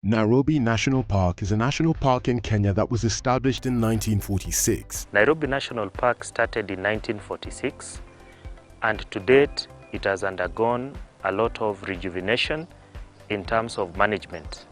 Nairobi National Park is a national park in Kenya that was established in 1946. Nairobi National Park started in 1946, and to date it has undergone a lot of rejuvenation in terms of management.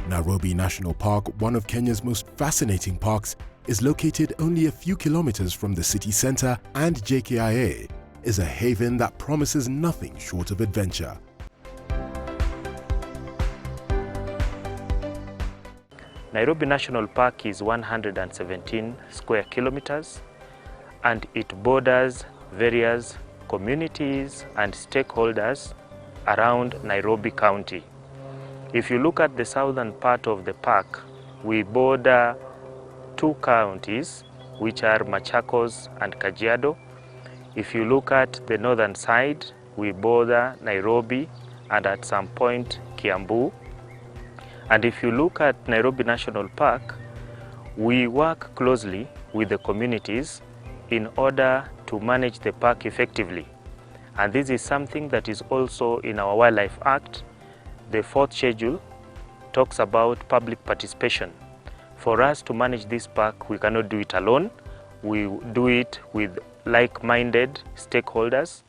Nairobi National Park, one of Kenya's most fascinating parks, is located only a few kilometers from the city center, and JKIA is a haven that promises nothing short of adventure. Nairobi National Park is 117 square kilometers, and it borders various communities and stakeholders around Nairobi County. If you look at the southern part of the park, we border two counties, which are Machakos and Kajiado. If you look at the northern side, we border Nairobi and at some point Kiambu. And if you look at Nairobi National Park, we work closely with the communities in order to manage the park effectively. And this is something that is also in our Wildlife Act. The fourth schedule talks about public participation. For us to manage this park, we cannot do it alone. We do it with like-minded stakeholders.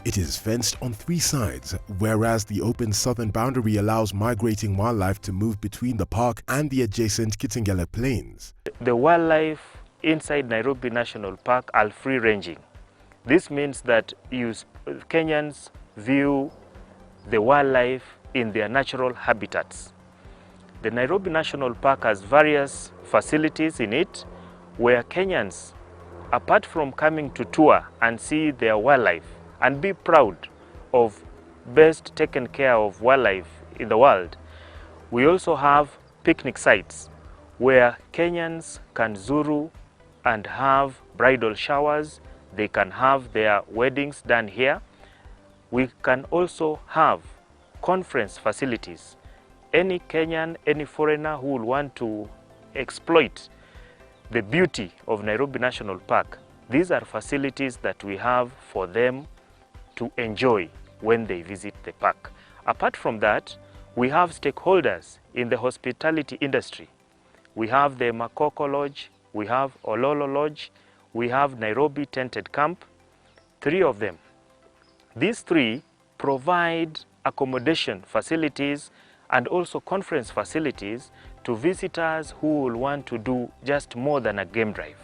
It is fenced on three sides, whereas the open southern boundary allows migrating wildlife to move between the park and the adjacent Kitengela Plains. The wildlife inside Nairobi National Park are free-ranging. This means that Kenyans view the wildlife in their natural habitats. The Nairobi National Park has various facilities in it where Kenyans, apart from coming to tour and see their wildlife and be proud of best taken care of wildlife in the world, we also have picnic sites where Kenyans can zuru and have bridal showers. They can have their weddings done here. We can also have conference facilities. Any Kenyan, any foreigner who will want to exploit the beauty of Nairobi National Park, these are facilities that we have for them to enjoy when they visit the park. Apart from that, we have stakeholders in the hospitality industry. We have the Makoko Lodge, we have Ololo Lodge, we have Nairobi Tented Camp, three of them. These three provide accommodation facilities and also conference facilities to visitors who will want to do just more than a game drive,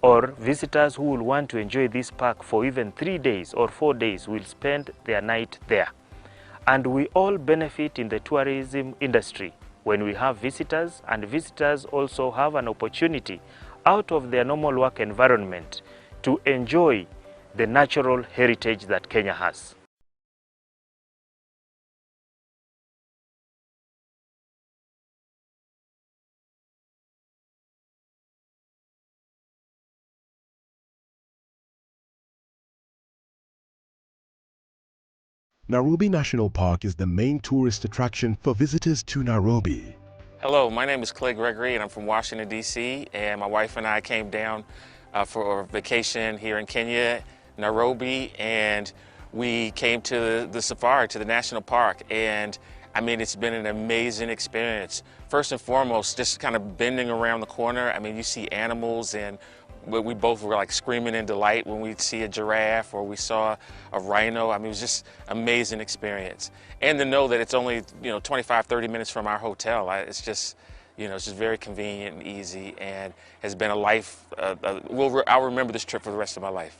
or visitors who will want to enjoy this park for even 3 days or 4 days will spend their night there. And we all benefit in the tourism industry when we have visitors, and visitors also have an opportunity out of their normal work environment to enjoy the natural heritage that Kenya has. Nairobi National Park is the main tourist attraction for visitors to Nairobi. Hello, my name is Clay Gregory and I'm from Washington, D.C. and my wife and I came down for a vacation here in Kenya, Nairobi, and we came to the safari, to the national park, and I mean, it's been an amazing experience. First and foremost, just kind of bending around the corner, I mean, you see animals, and we both were like screaming in delight when we'd see a giraffe or we saw a rhino. I mean, it was just an amazing experience. And to know that it's only, 25, 30 minutes from our hotel, it's just, it's just very convenient and easy, and has been a life, I'll remember this trip for the rest of my life.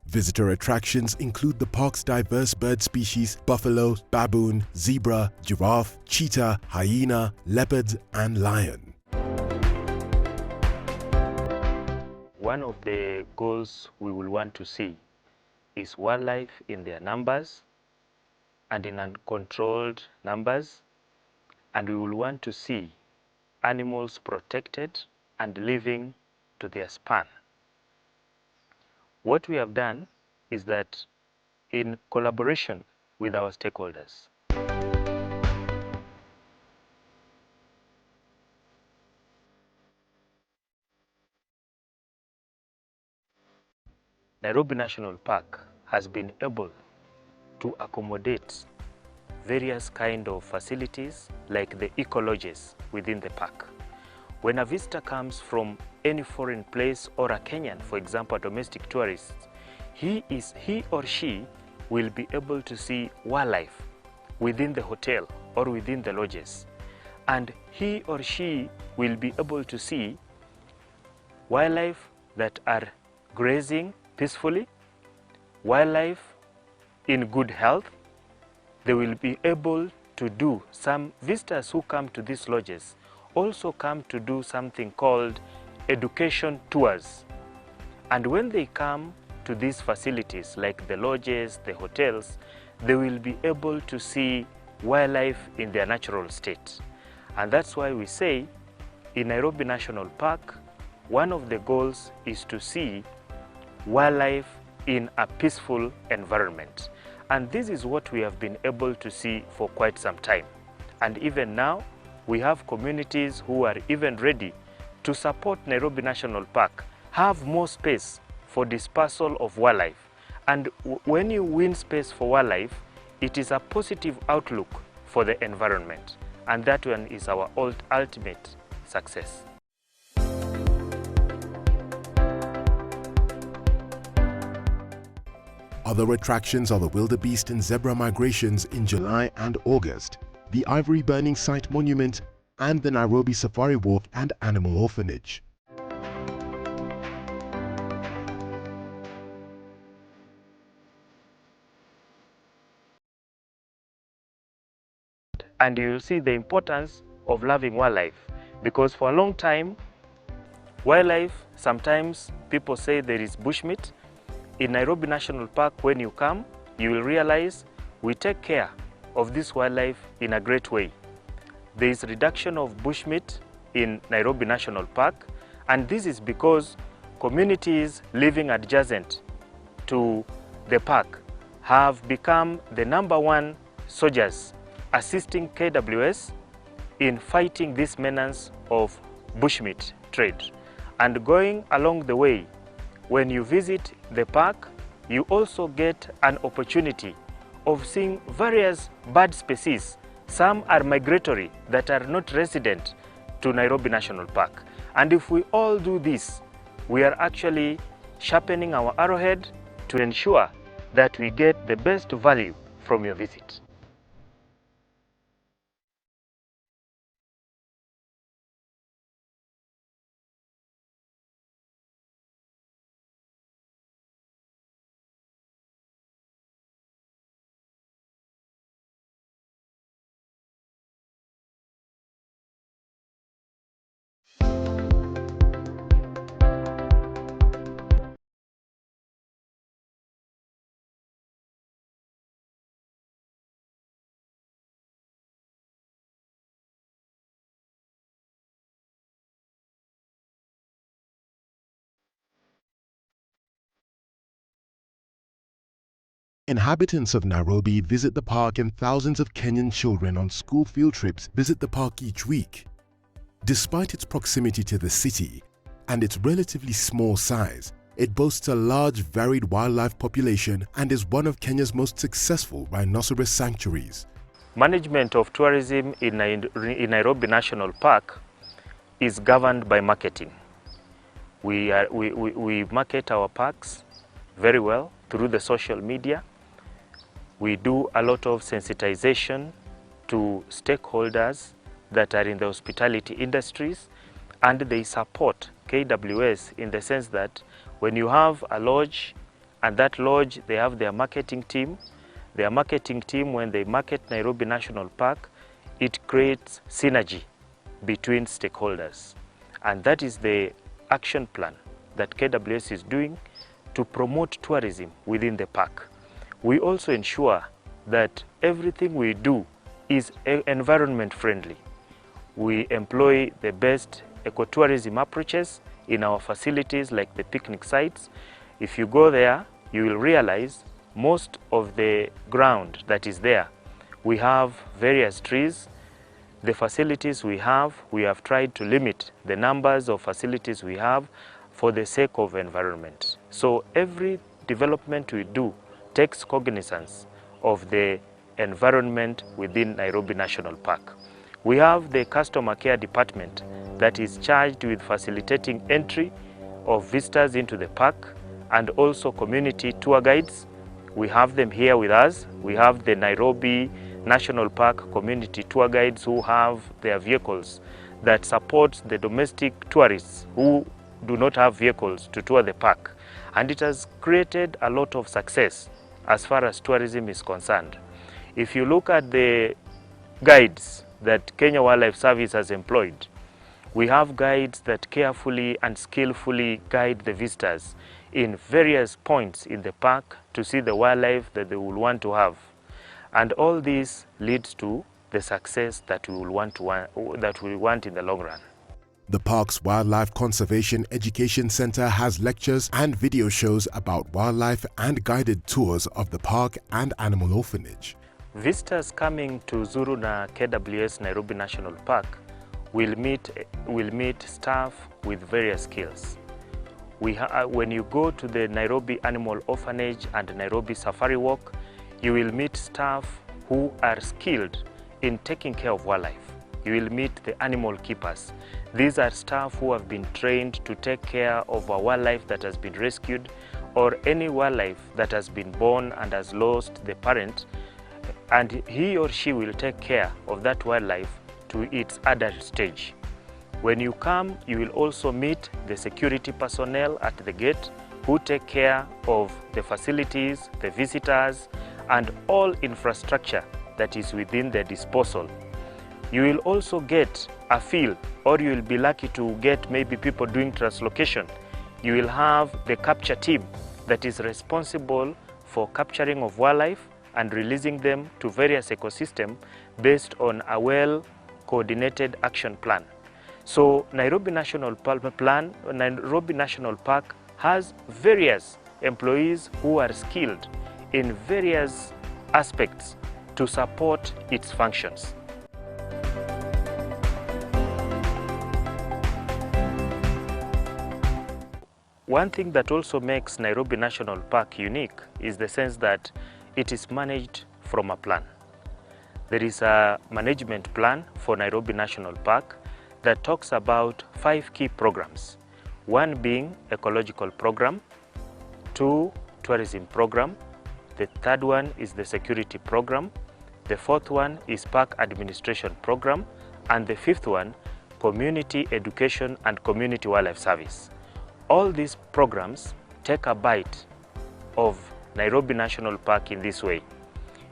Visitor attractions include the park's diverse bird species: buffalo, baboon, zebra, giraffe, cheetah, hyena, leopard, and lion. One of the goals we will want to see is wildlife in their numbers and in uncontrolled numbers, and we will want to see animals protected and living to their span. What we have done is that in collaboration with our stakeholders. Nairobi National Park has been able to accommodate various kind of facilities like the eco lodges within the park. When a visitor comes from any foreign place or a Kenyan, for example, a domestic tourist, he or she will be able to see wildlife within the hotel or within the lodges. And he or she will be able to see wildlife that are grazing peacefully, wildlife in good health. They will be able to do, some visitors who come to these lodges also come to do something called education tours. And when they come to these facilities like the lodges, the hotels, they will be able to see wildlife in their natural state. And that's why we say in Nairobi National Park, one of the goals is to see wildlife in a peaceful environment. And this is what we have been able to see for quite some time. And even now, we have communities who are even ready to support Nairobi National Park, have more space for dispersal of wildlife. And when you win space for wildlife, it is a positive outlook for the environment. And that one is our ultimate success. Other attractions are the wildebeest and zebra migrations in July and August, the Ivory Burning Site Monument, and the Nairobi Safari Walk and Animal Orphanage. And you'll see the importance of loving wildlife, because for a long time, wildlife, sometimes people say there is bushmeat. In Nairobi National Park, when you come, you will realize we take care of this wildlife in a great way. There is reduction of bushmeat in Nairobi National Park, and this is because communities living adjacent to the park have become the #1 soldiers assisting KWS in fighting this menace of bushmeat trade. And going along the way, when you visit the park, you also get an opportunity of seeing various bird species. Some are migratory that are not resident to Nairobi National Park. And if we all do this, we are actually sharpening our arrowhead to ensure that we get the best value from your visit. Inhabitants of Nairobi visit the park, and thousands of Kenyan children on school field trips visit the park each week. Despite its proximity to the city and its relatively small size, it boasts a large, varied wildlife population and is one of Kenya's most successful rhinoceros sanctuaries. Management of tourism in Nairobi National Park is governed by marketing. We market our parks very well through the social media. We do a lot of sensitization to stakeholders that are in the hospitality industries, and they support KWS in the sense that when you have a lodge, and that lodge, they have their marketing team. Their marketing team, when they market Nairobi National Park, it creates synergy between stakeholders. And that is the action plan that KWS is doing to promote tourism within the park. We also ensure that everything we do is environment friendly. We employ the best ecotourism approaches in our facilities like the picnic sites. If you go there, you will realize most of the ground that is there, we have various trees. The facilities we have tried to limit the numbers of facilities we have for the sake of environment. So every development we do takes cognizance of the environment within Nairobi National Park. We have the customer care department that is charged with facilitating entry of visitors into the park, and also community tour guides. We have them here with us. We have the Nairobi National Park community tour guides who have their vehicles that support the domestic tourists who do not have vehicles to tour the park. And it has created a lot of success as far as tourism is concerned. If you look at the guides that Kenya Wildlife Service has employed, we have guides that carefully and skillfully guide the visitors in various points in the park to see the wildlife that they will want to have. And all this leads to the success that we will want in the long run. The park's Wildlife Conservation Education Center has lectures and video shows about wildlife and guided tours of the park and animal orphanage. Visitors coming to Zuru na KWS Nairobi National Park will meet staff with various skills. When you go to the Nairobi Animal Orphanage and Nairobi Safari Walk, you will meet staff who are skilled in taking care of wildlife. You will meet the animal keepers. These are staff who have been trained to take care of a wildlife that has been rescued, or any wildlife that has been born and has lost the parent, and he or she will take care of that wildlife to its adult stage. When you come, you will also meet the security personnel at the gate who take care of the facilities, the visitors, and all infrastructure that is within their disposal. You will also get a feel, or you will be lucky to get maybe people doing translocation. You will have the capture team that is responsible for capturing of wildlife and releasing them to various ecosystems based on a well-coordinated action plan. So Nairobi National Park has various employees who are skilled in various aspects to support its functions. One thing that also makes Nairobi National Park unique is the sense that it is managed from a plan. There is a management plan for Nairobi National Park that talks about 5 key programs. One being ecological program, 2 tourism program, the third one is the security program, the fourth one is park administration program, and the fifth one, community education and community wildlife service. All these programs take a bite of Nairobi National Park in this way.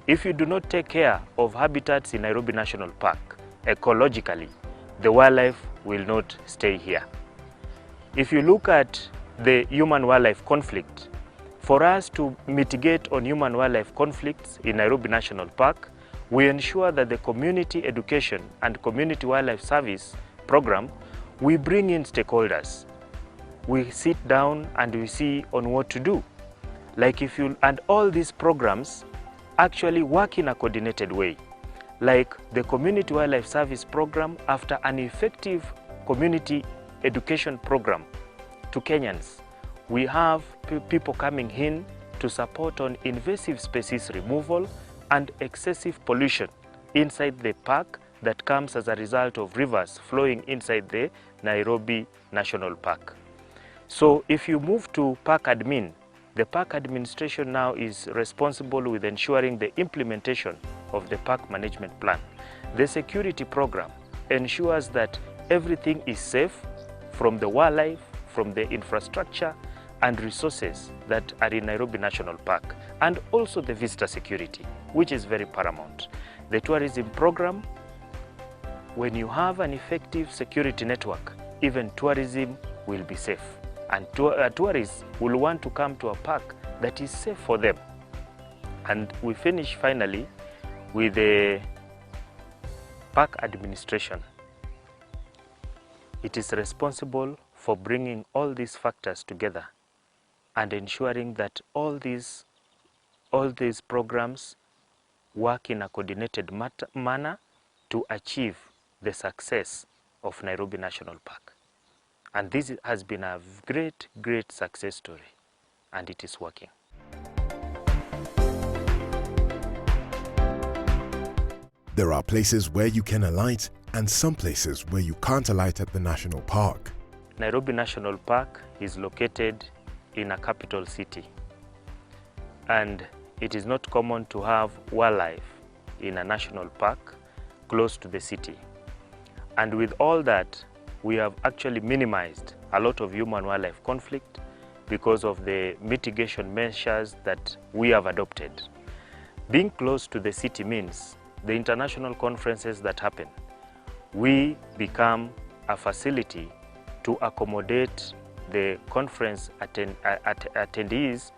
If you do not take care of habitats in Nairobi National Park ecologically, the wildlife will not stay here. If you look at the human-wildlife conflict, for us to mitigate on human-wildlife conflicts in Nairobi National Park, we ensure that the community education and community wildlife service program, we bring in stakeholders. We sit down and we see on what to do. And all these programs actually work in a coordinated way. Like the community wildlife service program, after an effective community education program to Kenyans, we have people coming in to support on invasive species removal and excessive pollution inside the park that comes as a result of rivers flowing inside the Nairobi National Park. So if you move to park admin, the park administration now is responsible with ensuring the implementation of the park management plan. The security program ensures that everything is safe, from the wildlife, from the infrastructure and resources that are in Nairobi National Park, and also the visitor security, which is very paramount. The tourism program, when you have an effective security network, even tourism will be safe. And tourists will want to come to a park that is safe for them. And we finish finally with the park administration. It is responsible for bringing all these factors together and ensuring that all these all these programs work in a coordinated manner to achieve the success of Nairobi National Park. And this has been a great, great success story, and it is working. There are places where you can alight and some places where you can't alight at the national park. Nairobi National Park is located in a capital city, and it is not common to have wildlife in a national park close to the city. And with all that, we have actually minimized a lot of human-wildlife conflict because of the mitigation measures that we have adopted. Being close to the city means the international conferences that happen, we become a facility to accommodate the conference attendees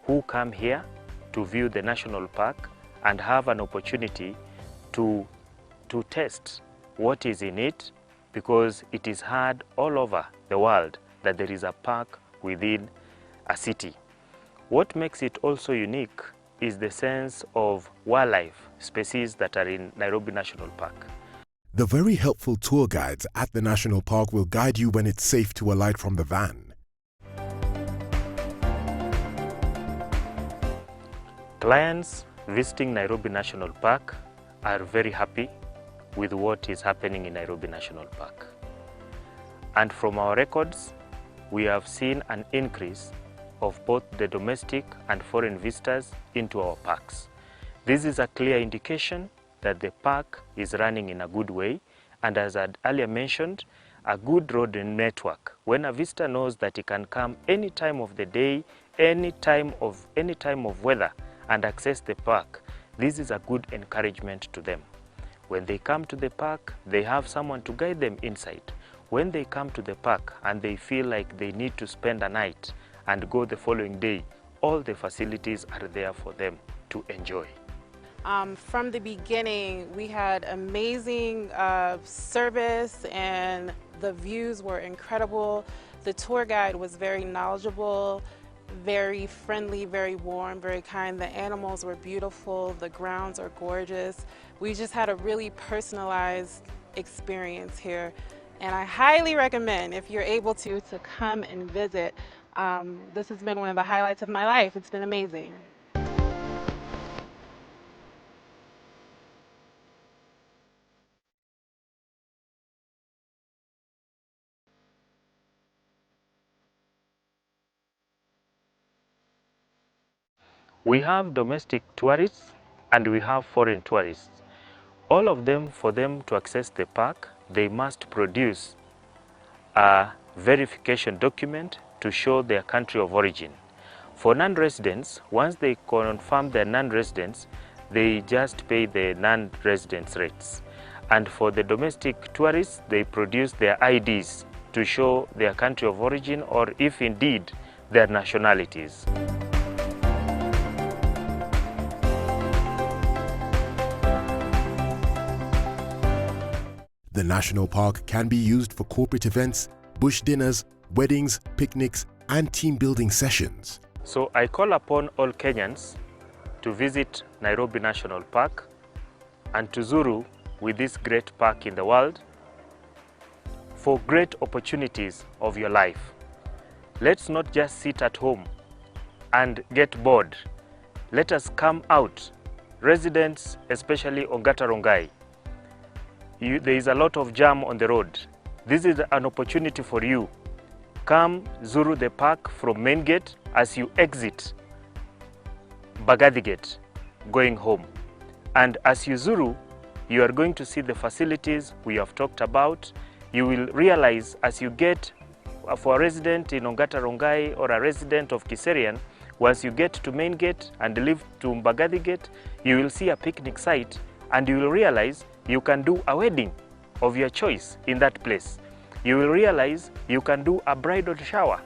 who come here to view the national park and have an opportunity to test what is in it, because it is heard all over the world that there is a park within a city. What makes it also unique is the sense of wildlife species that are in Nairobi National Park. The very helpful tour guides at the national park will guide you when it's safe to alight from the van. Clients visiting Nairobi National Park are very happy with what is happening in Nairobi National Park. And from our records, we have seen an increase of both the domestic and foreign visitors into our parks. This is a clear indication that the park is running in a good way, and as I had earlier mentioned, a good road network. When a visitor knows that he can come any time of the day, any time of weather, and access the park, this is a good encouragement to them. When they come to the park, they have someone to guide them inside. When they come to the park and they feel like they need to spend a night and go the following day, all the facilities are there for them to enjoy. From the beginning, we had amazing service, and the views were incredible. The tour guide was very knowledgeable, very friendly, very warm, very kind. The animals were beautiful. The grounds are gorgeous. We just had a really personalized experience here. And I highly recommend, if you're able to come and visit. This has been one of the highlights of my life. It's been amazing. We have domestic tourists and we have foreign tourists. All of them, for them to access the park, they must produce a verification document to show their country of origin. For non-residents, once they confirm their non-residents, they just pay the non-residents rates. And for the domestic tourists, they produce their IDs to show their country of origin, or if indeed their nationalities. The national park can be used for corporate events, bush dinners, weddings, picnics, and team building sessions. So I call upon all Kenyans to visit Nairobi National Park and to Zuru with this great park in the world for great opportunities of your life. Let's not just sit at home and get bored. Let us come out. Residents, especially Ongata Rongai, there is a lot of jam on the road. This is an opportunity for you. Come Zuru the park from main gate as you exit Mbagathi Gate going home. And as you Zuru, you are going to see the facilities we have talked about. You will realize as you get, for a resident in Ongata Rongai or a resident of Kiserian, once you get to main gate and leave to Mbagathi Gate, you will see a picnic site, and you will realize you can do a wedding of your choice in that place. You will realize you can do a bridal shower.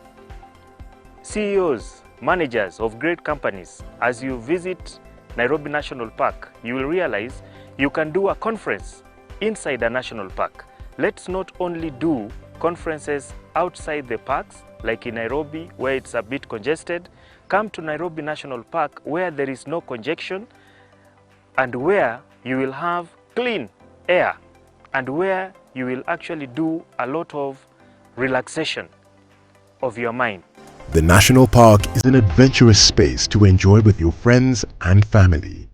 CEOs, managers of great companies, as you visit Nairobi National Park, you will realize you can do a conference inside a national park. Let's not only do conferences outside the parks, like in Nairobi, where it's a bit congested. Come to Nairobi National Park where there is no congestion and where you will have clean air and where you will actually do a lot of relaxation of your mind. The National Park is an adventurous space to enjoy with your friends and family.